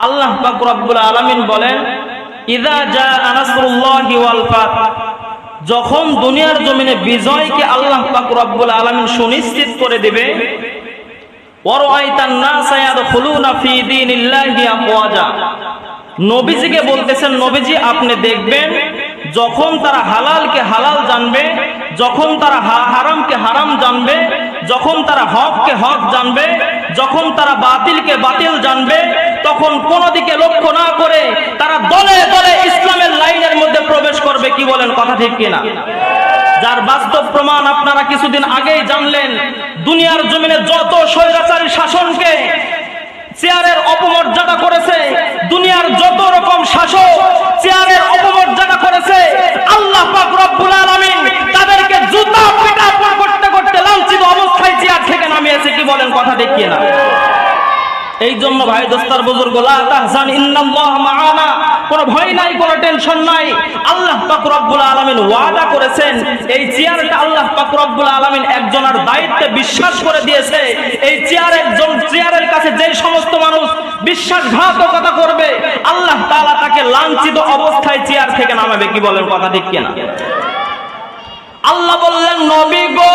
আল্লাহ পাক রব্বুল আলামিন বলেন, ইযা জাআ নাসরুল্লাহি ওয়াল ফাত, যখন দুনিয়ার জমিনে বিজয়কে আল্লাহ পাক রব্বুল আলামিন সুনিশ্চিত করে দিবে, ওয়ারাআইতান নাসা ইয়াদখুলুনা ফি দীনিল্লাহি আফওয়াজা, নবীজিকে বলতেছেন, নবীজি আপনি দেখবেন যখন তারা হালালকে হালাল জানবে, যখন তারা হারামকে হারাম জানবে, যখন তারা হককে হক জানবে, যখন তারা বাতিলকে বাতিল জানবে, তখন কোন দিকে লক্ষ্য না করে তারা দলে দলে ইসলামের লাইনের মধ্যে প্রবেশ করবে। কি বলেন, কথা ঠিক কিনা? যার বাস্তব প্রমাণ আপনারা কিছুদিন আগেই জানলেন। দুনিয়ার জমিনে যত স্বৈরাচারী শাসনকে চেয়ারের অপমর্যাদা করেছে, দুনিয়ার যত রকম শাসক চেয়ারের অপমর্যাদা করেছে, আল্লাহ পাক রব্বুল আলামিন তাদেরকে জুতা পিটা করতে করতে লাঞ্ছিত অবস্থায় চেয়ার থেকে নামিয়েছে। কি বলেন, কথা ঠিক কিনা? এই জন্য ভাই দোস্তার বুজুর্গ, লা তাহজান ইন্নাল্লাহ মাআনা, কোনো ভয় নাই, কোনো টেনশন নাই। আল্লাহ পাক রব্বুল আলামিন ওয়াদা করেছেন, এই চেয়ারটা আল্লাহ পাক রব্বুল আলামিন একজনের দায়িত্বে বিশ্বাস করে দিয়েছে। এই চেয়ারের কাছে যে সমস্ত মানুষ বিশ্বাসঘাতকতা করবে, আল্লাহ তাআলা তাকে লাঞ্ছিত অবস্থায় চেয়ার থেকে নামাবে। কি বলেন, কথা ঠিক কিনা? আল্লাহ বললেন, নবী গো,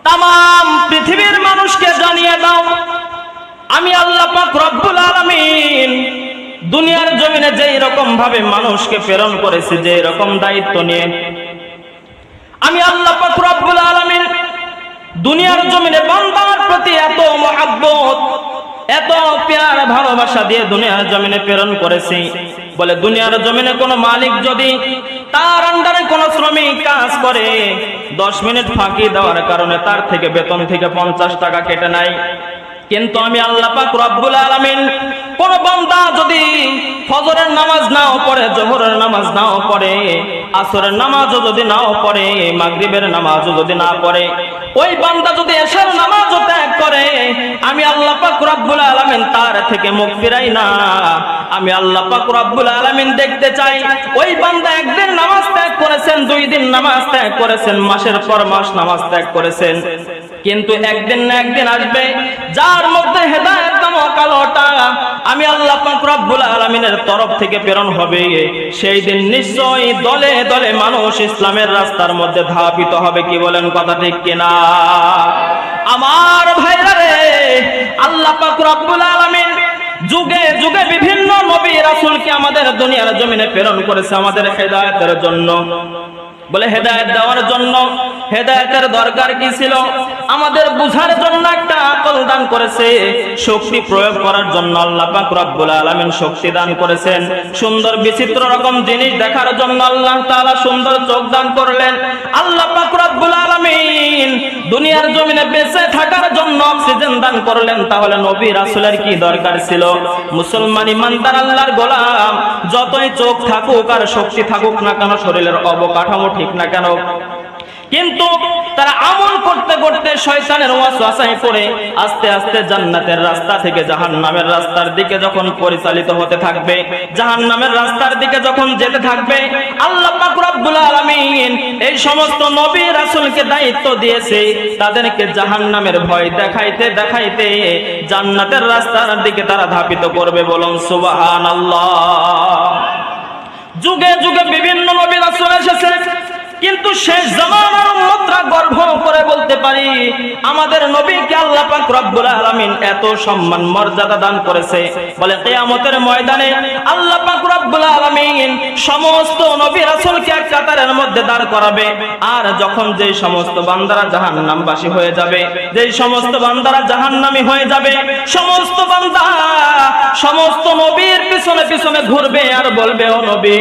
তামাম পৃথিবীর মানুষকে জানিয়ে দাও, আমি আল্লাহ পাক রব্বুল আলামিন দুনিয়ার জমিনে যেই রকম ভাবে মানুষকে প্রেরণ করেছি, যে রকম দায়িত্ব নিয়ে, আমি আল্লাহ পাক রব্বুল আলামিন দুনিয়ার জমিনে বান্দার প্রতি এত মহব্বত, এত প্যার ভালোবাসা দিয়ে দুনিয়ার জমিনে প্রেরণ করেছি। বলে দুনিয়ার জমিনে কোনো মালিক যদি তার আন্ডারে কোনো শ্রমিক কাজ করে, 10 মিনিট ফাঁকি দেওয়ার কারণে তার থেকে বেতন থেকে 50 টাকা কেটে নেয়। কিন্তু আমি আল্লাহ পাক রব্বুল আলামিন কোন বান্দা যদি ফজরের নামাজ নাও পড়ে, জোহরের নামাজ নাও পড়ে, আসরের নামাজও যদি নাও পড়ে, মাগরিবের নামাজও যদি না পড়ে, ওই বান্দা যদি এশার নামাজও ত্যাগ করে, আমি আল্লাহ পাক রব্বুল আলামিন তার থেকে মুখ ফিরাই না। আমি আল্লাহ পাক রব্বুল আলামিন দেখতে চাই ওই বান্দা একদিন নামাজ ত্যাগ করেছেন, 2 দিন নামাজ ত্যাগ করেছেন, মাসের পর মাস নামাজ ত্যাগ করেছেন, কিন্তু একদিন না একদিন আসবে যার মধ্যে হেদায়েত নামক আলোটা আমি আল্লাহ পাক রব্বুল আলামিনের তরফ থেকে প্রেরণ হবে। সেই দিন নিশ্চয়ই দলে দলে মানুষ ইসলামের রাস্তার মধ্যে ধাবিত হবে। কি বলেন, কথা ঠিক কিনা? আমার ভাইরা রে, আল্লাহ পাক রব্বুল আলামিন যুগে যুগে বিভিন্ন নবী রাসূলকে আমাদের দুনিয়ার জমিনে প্রেরণ করেছে আমাদের হেদায়েতের জন্য। বলে হেদায়েত দেওয়ার জন্য। হেদায়েতের দরকার কি ছিল? আমাদের বুঝার জন্য একটা আকল দান করেছে, শক্তি প্রয়োগ করার জন্য আল্লাহ পাক রব্বুল আলামিন শক্তি দান করেছেন, সুন্দর বিচিত্র রকম জিনিস দেখার জন্য আল্লাহ তাআলা সুন্দর চোখ দান করলেন। আল্লাহ পাক রব্বুল আলামিন দুনিয়ার জমিনে বেঁচে থাকার জন্য অক্সিজেন দান করলেন। তাহলে নবী রাসূলের কি দরকার ছিল? মুসলমান ইমানদার আল্লাহর গোলাম যতই চোখ থাকুক আর শক্তি থাকুক না কেন, শরীরের অবকাঠামো ঠিক না কেন, কিন্তু তারা আমল করতে করতে শয়তানের ওয়াসওয়াসায় পড়ে আস্তে আস্তে জান্নাতের রাস্তা থেকে জাহান্নামের রাস্তার দিকে যখন পরিচালিত হতে থাকবে, জাহান্নামের রাস্তার দিকে যখন যেতে থাকবে, আল্লাহ পাক রব্বুল আলামিন এই সমস্ত নবী রাসূলকে দায়িত্ব দিয়েছে তাদেরকে জাহান্নামের ভয় দেখাইতে দেখাইতে জান্নাতের রাস্তার দিকে তারা ধাবিত করবে। বলুন সুবহানাল্লাহ। যুগে যুগে বিভিন্ন নবী রাসূল এসেছে, কিন্তু শেষ জামানার উম্মতরা গর্ব করে বলতে পারি আমাদের নবীকে আল্লাহ পাক রব্বুল আলামিন এত সম্মান মর্যাদা দান করেছে। বলে কিয়ামতের ময়দানে আল্লাহ পাক রব্বুল আলামিন সমস্ত নবী রাসূলকে এক কাতারের মধ্যে দাঁড় করাবে, আর যখন যেই সমস্ত বান্দারা জাহান্নামবাসী হয়ে যাবে, যেই সমস্ত বান্দারা জাহান্নামী হয়ে যাবে, সমস্ত বান্দা সমস্ত নবীর পিছনে পিছনে ঘুরবে আর বলবে, ও নবী,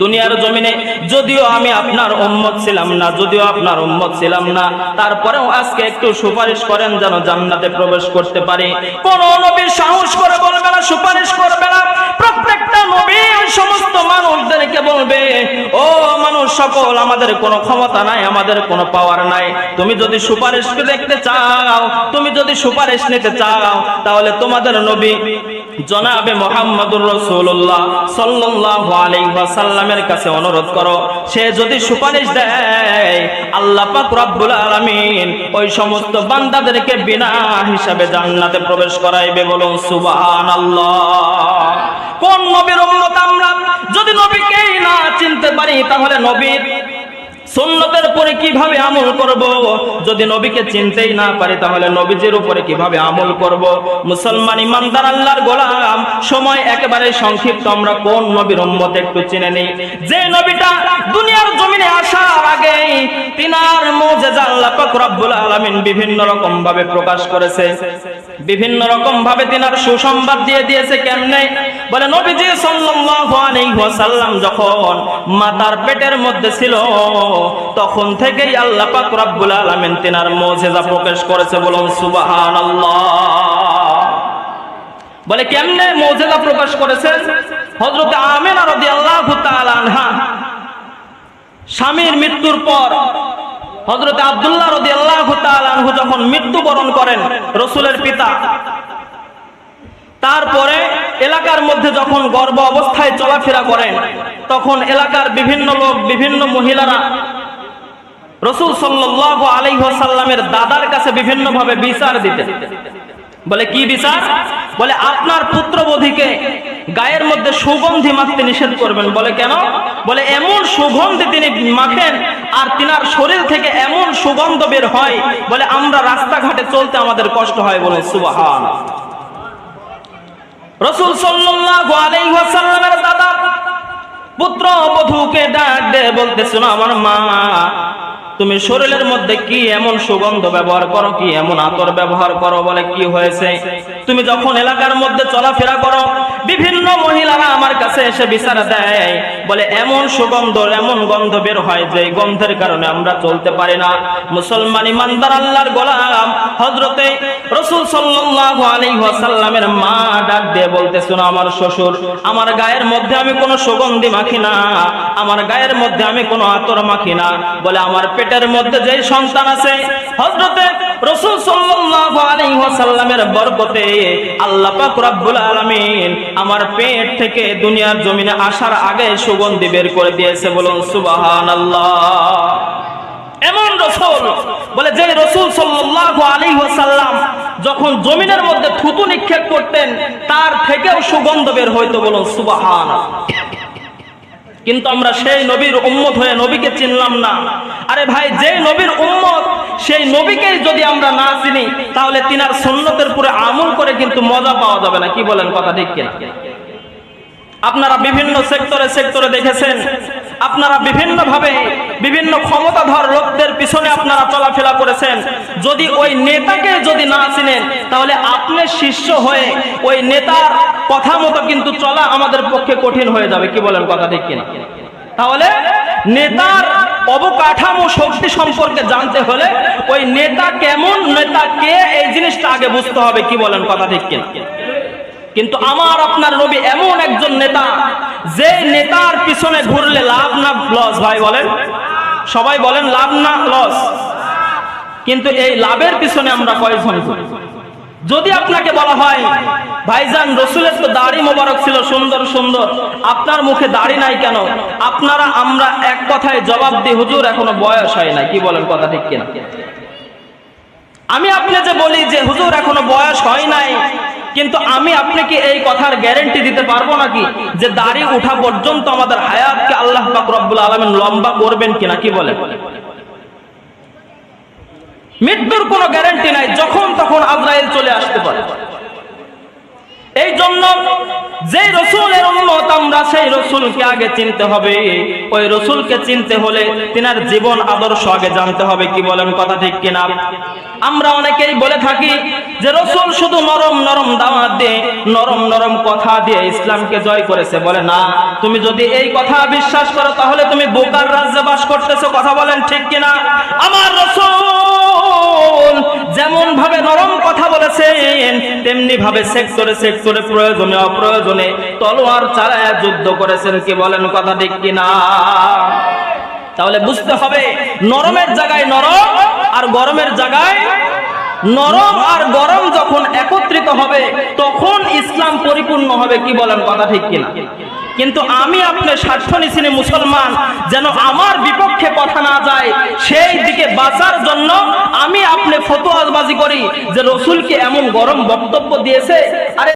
দুনিয়ার জমিনে যদিও আমি আপনার উম্মত ছিলাম না, যদিও আপনার উম্মত ছিলাম না, তারপরেও আজকে একটু সুপারিশ করেন যেন জান্নাতে প্রবেশ করতে পারি। কোন নবী সাহস করে বলবে না, সুপারিশ করবে না। প্রত্যেকটা নবী সমস্ত মানুষদেরকে বলবে, ও মানুষ সকল, আমাদের কোনো ক্ষমতা নাই, আমাদের কোনো পাওয়ার নাই, তুমি যদি সুপারিশ দেখতে চাও, তুমি যদি সুপারিশ নিতে চাও, তাহলে তোমাদের নবী জনাবে মুহাম্মদুর রাসূলুল্লাহ সাল্লাল্লাহু আলাইহি ওয়াসাল্লামের কাছে অনুরোধ করো, সে যদি সুপারিশ দেয় আল্লাহ পাক রব্বুল আলামিন ওই সমস্ত বান্দাদেরকে বিনা হিসাবে জান্নাতে প্রবেশ করাইবে। বলুন সুবহানাল্লাহ। কোন নবীর উম্মত আমরা? যদি নবীকেই না চিনতে পারি তাহলে নবীর সুন্নতের উপরে কিভাবে আমল করব? যদি নবীকে চিনতেই না পারি তাহলে নবীজির উপরে কিভাবে আমল করব? মুসলমান ইমানদার আল্লাহর গোলাম, সময় একেবারে সংক্ষিপ্ত, আমরা কোন নবীর উম্মত একটু চিনে নেই। যে নবীটা দুনিয়ার জমিনে আসার আগে তিনার মুজিজা আল্লাহ পাক রব্বুল আলামিন বিভিন্ন রকম ভাবে প্রকাশ করেছে, বিভিন্ন রকম ভাবে তিনার সুসংবাদ দিয়ে দিয়েছে। কেমনে? বলে নবীজি সাল্লাল্লাহু আলাইহি ওয়াসাল্লাম যখন মাতার পেটের মধ্যে ছিল তখন থেকেই আল্লাহ পাক রব্বুল আলামিন তিনার মুজিজা প্রকাশ করেছে। বলুন সুবহানাল্লাহ। বলে কেমনে মুজিজা প্রকাশ করেছে? হযরত আমিনা রাদিয়াল্লাহু তাআলা আনহা স্বামীর মৃত্যুর পর হযরত আব্দুল্লাহ রাদিয়াল্লাহু তাআলা আনহু যখন মৃত্যুবরণ করেন, রাসূলের পিতা, তারপরে এলাকার মধ্যে যখন গর্ভ অবস্থায় চলাফেরা করেন তখন এলাকার বিভিন্ন লোক, বিভিন্ন মহিলারা রাসূল সাল্লাল্লাহু আলাইহি ওয়াসাল্লামের দাদার কাছে বিভিন্ন ভাবে বিচার দিতেন। বলে কি বিচার? বলে আপনার পুত্রবধূকে গায়ের মধ্যে সুগন্ধি মাখতে নিষেধ করবেন। বলে কেন? বলে এমন সুগন্ধি তিনি মাখেন আর তিনার শরীর থেকে এমন সুগন্ধ বের হয়, বলে আমরা রাস্তাঘাটে চলতে আমাদের কষ্ট হয়। বলে সুবহানাল্লাহ। রাসূল সাল্লাল্লাহু আলাইহি ওয়াসাল্লামের দাদা পুত্রবধূকে ডাক দিয়ে বলতেছেন, আমার মা, তুমি শরীরের মধ্যে কি এমন সুগন্ধ ব্যবহার করো, কি এমন আতর ব্যবহার করো? বলে কি হয়েছে? তুমি যখন এলাকার মধ্যে চলাফেরা করো বিভিন্ন মহিলারা আমার কাছে এসে বিচার দেয়, বলে এমন সুগন্ধ, এমন গন্ধ বের হয় যে গন্ধের কারণে আমরা চলতে পারি না। মুসলমান ইমানদার আল্লাহর গোলাম হযরতে রাসূল সাল্লাল্লাহু আলাইহি ওয়াসাল্লামের মা ডাক দিয়ে বলতেছেন, আমার শ্বশুর, আমার গায়ের মধ্যে আমি কোনো সুগন্ধি মাখি না, আমার গায়ের মধ্যে আমি কোনো আতর মাখি না। বলে আমার পেটের মধ্যে যে সন্তান আছে হযরতে রাসূল সাল্লাল্লাহু আলাইহি ওয়াসাল্লামের বরকতে আল্লাহ পাক রব্বুল আলামিন আমার পেট থেকে দুনিয়ার জমিনে আসার আগে সুগন্ধি বের করে দিয়েছে। বলুন সুবহানাল্লাহ। এমন রাসূল, বলে যে রাসূল সাল্লাল্লাহু আলাইহি ওয়াসাল্লাম যখন জমিনের মধ্যে থুতু নিক্ষেপ করতেন তার থেকেও সুগন্ধ বের হইতো। বলুন সুবহানাল্লাহ। কিন্তু আমরা সেই নবীর উম্মত হয়ে নবীকে চিনলাম না। আরে ভাই, যে নবীর উম্মত সেই নবীকেই যদি আমরা না চিনি তাহলে তিনার সুন্নতের উপরে আমল করে কিন্তু মজা পাওয়া যাবে না। কি বলেন? কথা ঠিক কিনা? আপনারা বিভিন্ন সেক্টরে দেখেছেন, আপনারা বিভিন্ন ভাবে বিভিন্ন ক্ষমতাধর লোকদের পিছনে আপনারা চলাফেরা করেছেন। যদি ওই নেতাকে যদি না চিনেন তাহলে আপনি শিষ্য হয়ে ওই নেতার কথা মতো কিন্তু চলা আমাদের পক্ষে কঠিন হয়ে যাবে। কি বলেন? কথা ঠিক কিনা? তাহলে নেতার অবকাঠামো শক্তি সম্পর্কে জানতে হলে ওই নেতা কেমন, নেতা কে, এই জিনিসটা আগে বুঝতে হবে। কি বলেন? কথা ঠিক কিনা? কিন্তু আমার আপনার নবী এমন একজন নেতা যে নেতার পিছনে ঘুরলে লাভ না লস? ভাই বলেন, সবাই বলেন লাভ না লস? কিন্তু এই লাভের পিছনে আমরা কয়জন ঘুরি? যদি আপনাকে বলা হয় ভাইজান রাসূলের তো দাড়ি মোবারক ছিল সুন্দর সুন্দর, আপনার মুখে দাড়ি নাই কেন? আমরা এক কথায় জবাব দিই, হুজুর এখনো বয়স হয় না। কি বলেন? কথা ঠিক কিনা? আমি আপনি যে বলি যে হুজুর এখনো বয়স হয় নাই, কিন্তু আমি আপনাকে এই কথার গ্যারান্টি দিতে পারবো নাকি যে দাড়ি উঠা পর্যন্ত আমাদের হায়াতকে আল্লাহ পাক রব্বুল আলামিন লম্বা করবেন কিনা? কি বলেন? মৃত্যুর কোনো গ্যারান্টি নাই, যখন তখন আজরাইল চলে আসতে পারে। এই জন্য যে রাসূলের উম্মত আমরা, সেই রাসূলকে আগে চিনতে হবে। ওই রাসূলকে চিনতে হলে তিনার জীবন আদর্শ আগে জানতে হবে। কি বলেন? কথা ঠিক কিনা? আমরা অনেকেই বলে থাকি যে রাসূল শুধু নরম নরম দাওয়াত দিয়ে, নরম নরম কথা দিয়ে ইসলামকে জয় করেছে। বলে না, তুমি যদি এই কথা বিশ্বাস করো তাহলে তুমি বোকার রাজ্যে বাস করতেছো। কথা বলেন ঠিক কিনা? আমার রাসূল যেমন ভাবে নরম কথা বলেছেন তেমনি ভাবে সেক্টরে প্রয়োজনে অপ্রয়োজনে তলোয়ার চালায় যুদ্ধ করেছেন। কি বলেন? কথা ঠিক কিনা? তাহলে বুঝতে হবে নরমের জায়গায় নরম আর গরমের জায়গায় নরম আর গরম যখন একত্রিত হবে তখন ইসলাম পরিপূর্ণ পরিপূর্ণ হবে। কি বলেন, কথা ঠিক কিনা? কিন্তু আমি আপনি স্বার্থ নিছি মুসলমান, যেন আমার বিপক্ষে কথা না যায়, সেই দিকে বাঁচার জন্য আমি আপনি ফতোয়াবাজি করি যে রসুলকে এমন গরম বক্তব্য দিয়েছে